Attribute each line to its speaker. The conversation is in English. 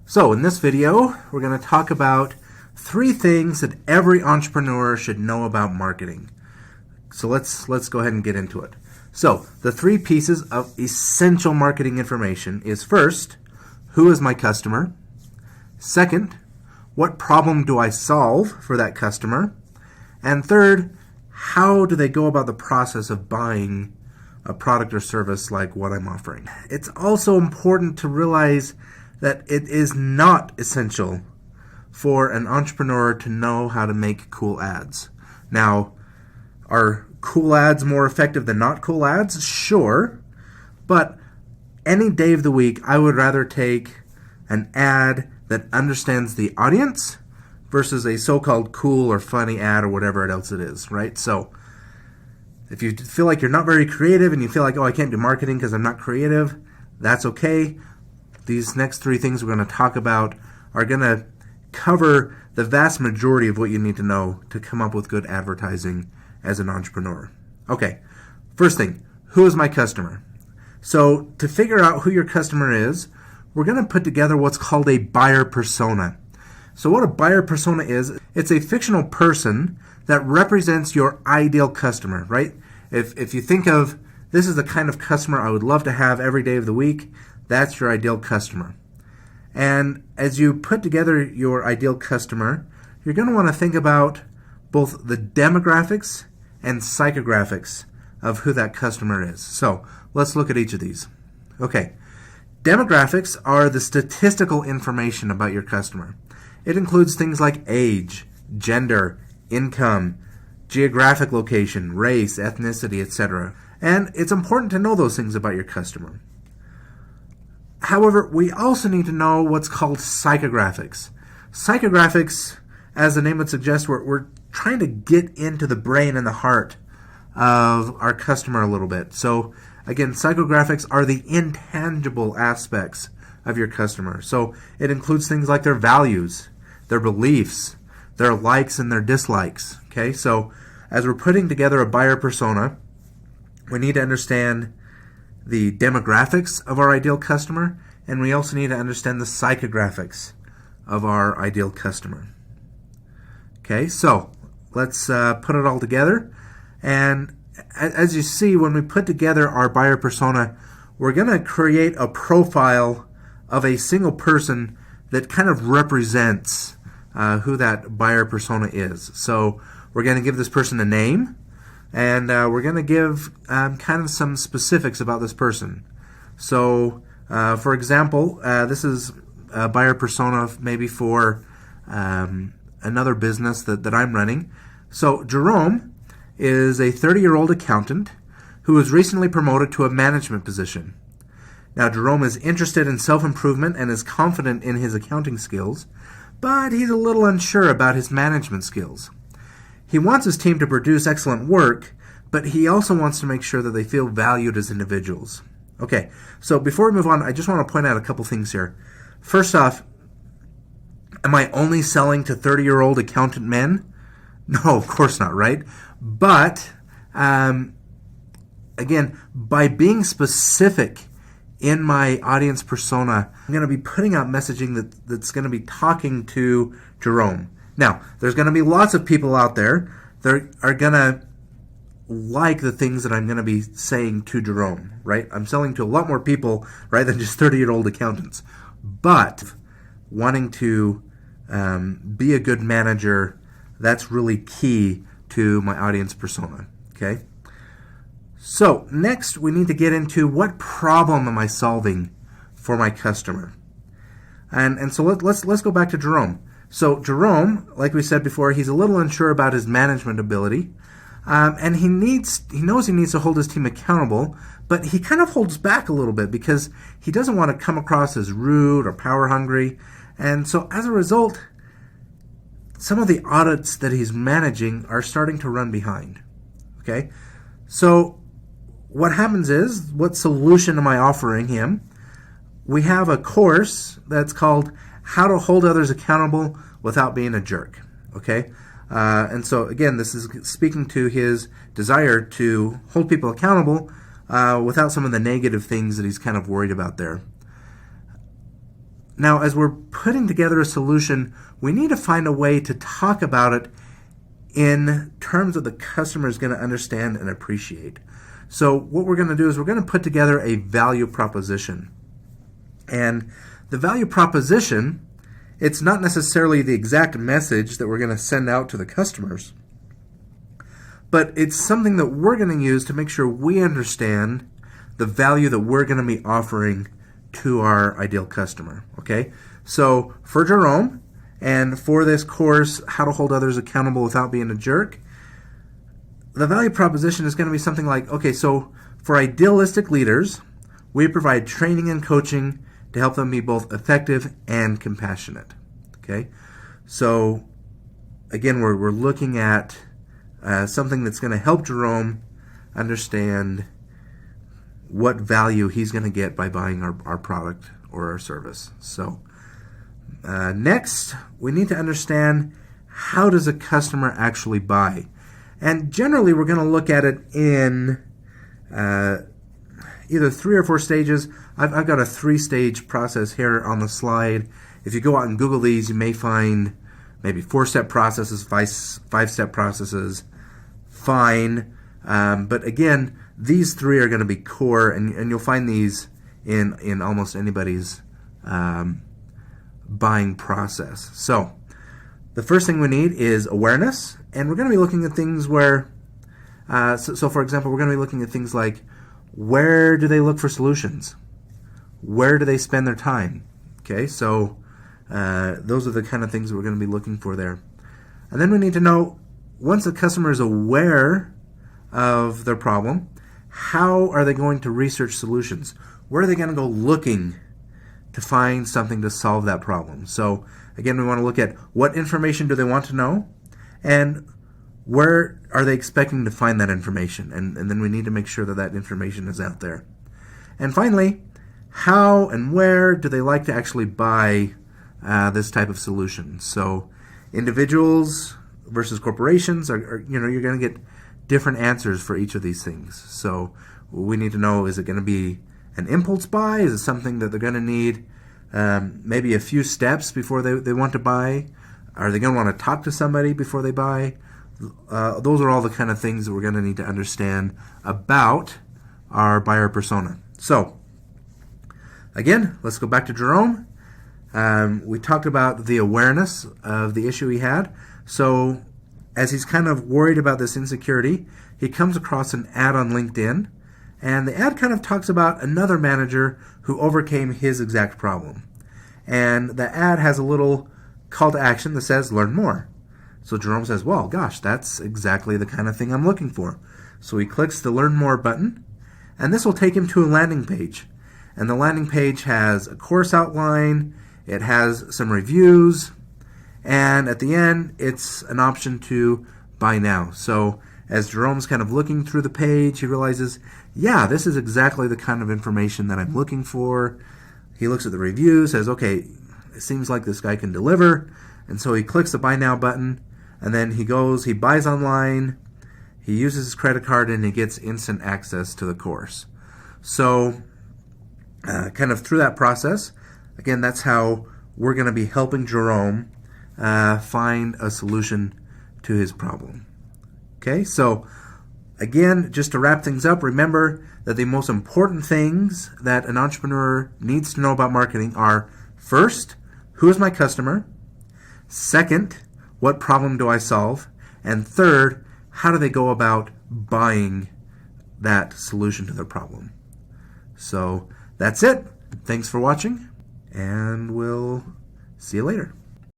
Speaker 1: So in this video, we're going to talk about 3 things that every entrepreneur should know about marketing. So let's go ahead and get into it. So the 3 pieces of essential marketing information is first, who is my customer? Second, what problem do I solve for that customer? And third, how do they go about the process of buying a product or service like what I'm offering? It's also important to realize that it is not essential for an entrepreneur to know how to make cool ads. Now, are cool ads more effective than not cool ads? Sure, but any day of the week, I would rather take an ad that understands the audience versus a so-called cool or funny ad or whatever else it is, right? So if you feel like you're not very creative and you feel like, oh, I can't do marketing because I'm not creative, that's okay. These next 3 things we're going to talk about are going to cover the vast majority of what you need to know to come up with good advertising as an entrepreneur. Okay, first thing, who is my customer? So to figure out who your customer is, we're going to put together what's called a buyer persona. So what a buyer persona is, it's a fictional person that represents your ideal customer, right? If you think of, this is the kind of customer I would love to have every day of the week, that's your ideal customer. And as you put together your ideal customer, you're going to want to think about both the demographics and psychographics of who that customer is. So let's look at each of these. Okay, demographics are the statistical information about your customer. It includes things like age, gender, income, geographic location, race, ethnicity, etc. And it's important to know those things about your customer. However, we also need to know what's called psychographics. Psychographics, as the name would suggest, we're trying to get into the brain and the heart of our customer a little bit. So again, psychographics are the intangible aspects of your customer. So it includes things like their values, their beliefs, their likes and their dislikes. Okay, so as we're putting together a buyer persona, we need to understand the demographics of our ideal customer, and we also need to understand the psychographics of our ideal customer. Okay, so let's put it all together. And as you see, when we put together our buyer persona, we're going to create a profile of a single person that kind of represents who that buyer persona is. So we're going to give this person a name, and we're going to give kind of some specifics about this person. So, for example, this is a buyer persona maybe for another business that I'm running. So Jerome is a 30-year-old accountant who was recently promoted to a management position. Now, Jerome is interested in self-improvement and is confident in his accounting skills, but he's a little unsure about his management skills. He wants his team to produce excellent work, but he also wants to make sure that they feel valued as individuals. Okay, so before we move on, I just want to point out a couple things here. First off, am I only selling to 30-year-old accountant men? No, of course not, right? But, again, by being specific in my audience persona, I'm going to be putting out messaging that's going to be talking to Jerome. Now, there's going to be lots of people out there that are going to like the things that I'm going to be saying to Jerome, right? I'm selling to a lot more people, right, than just 30-year-old accountants. But wanting to be a good manager, that's really key to my audience persona, okay? So next, we need to get into what problem am I solving for my customer? And so let's go back to Jerome. So Jerome, like we said before, he's a little unsure about his management ability, and he knows he needs to hold his team accountable, but he kind of holds back a little bit because he doesn't want to come across as rude or power hungry, and so as a result, some of the audits that he's managing are starting to run behind. Okay, so what happens is, what solution am I offering him? We have a course that's called How to Hold Others Accountable Without Being a Jerk. Okay, and so again, this is speaking to his desire to hold people accountable without some of the negative things that he's kind of worried about there. Now, as we're putting together a solution, we need to find a way to talk about it in terms that the customer is going to understand and appreciate. So what we're going to do is we're going to put together a value proposition. And the value proposition, it's not necessarily the exact message that we're going to send out to the customers, but it's something that we're going to use to make sure we understand the value that we're going to be offering to our ideal customer. Okay? So for Jerome, and for this course, How to Hold Others Accountable Without Being a Jerk, the value proposition is going to be something like, okay, so for idealistic leaders, we provide training and coaching to help them be both effective and compassionate. Okay? So again, we're looking at something that's going to help Jerome understand what value he's going to get by buying our product or our service. So next, we need to understand, how does a customer actually buy? And generally, we're going to look at it in either 3 or 4 stages. I've got a 3-stage process here on the slide. If you go out and Google these, you may find maybe 4-step processes, 5-step processes. Fine. But again, these 3 are going to be core, and you'll find these in almost anybody's buying process. So the first thing we need is awareness, and we're going to be looking at things where, so for example, we're going to be looking at things like, where do they look for solutions? Where do they spend their time? Okay, so those are the kind of things that we're going to be looking for there. And then we need to know, once the customer is aware of their problem, how are they going to research solutions? Where are they going to go looking to find something to solve that problem? So again, we want to look at what information do they want to know, and where are they expecting to find that information? And then we need to make sure that that information is out there. And finally, how and where do they like to actually buy this type of solution? So individuals versus corporations are you're going to get different answers for each of these things. So we need to know, is it going to be an impulse buy? Is it something that they're going to need maybe a few steps before they want to buy? Are they going to want to talk to somebody before they buy? Those are all the kind of things that we're going to need to understand about our buyer persona. So again, let's go back to Jerome. We talked about the awareness of the issue he had. So as he's kind of worried about this insecurity, he comes across an ad on LinkedIn, and the ad kind of talks about another manager who overcame his exact problem. And the ad has a little call to action that says, learn more. So Jerome says, well, gosh, that's exactly the kind of thing I'm looking for. So he clicks the learn more button, and this will take him to a landing page. And the landing page has a course outline, it has some reviews, and at the end, it's an option to buy now. So as Jerome's kind of looking through the page, he realizes, yeah, this is exactly the kind of information that I'm looking for. He looks at the reviews, says, okay, it seems like this guy can deliver. And so he clicks the buy now button, and then he buys online, he uses his credit card, and he gets instant access to the course. So kind of through that process, again, that's how we're going to be helping Jerome find a solution to his problem. Okay, so again, just to wrap things up, remember that the most important things that an entrepreneur needs to know about marketing are, first, who is my customer? Second, what problem do I solve? And third, how do they go about buying that solution to their problem? So that's it. Thanks for watching, and we'll see you later.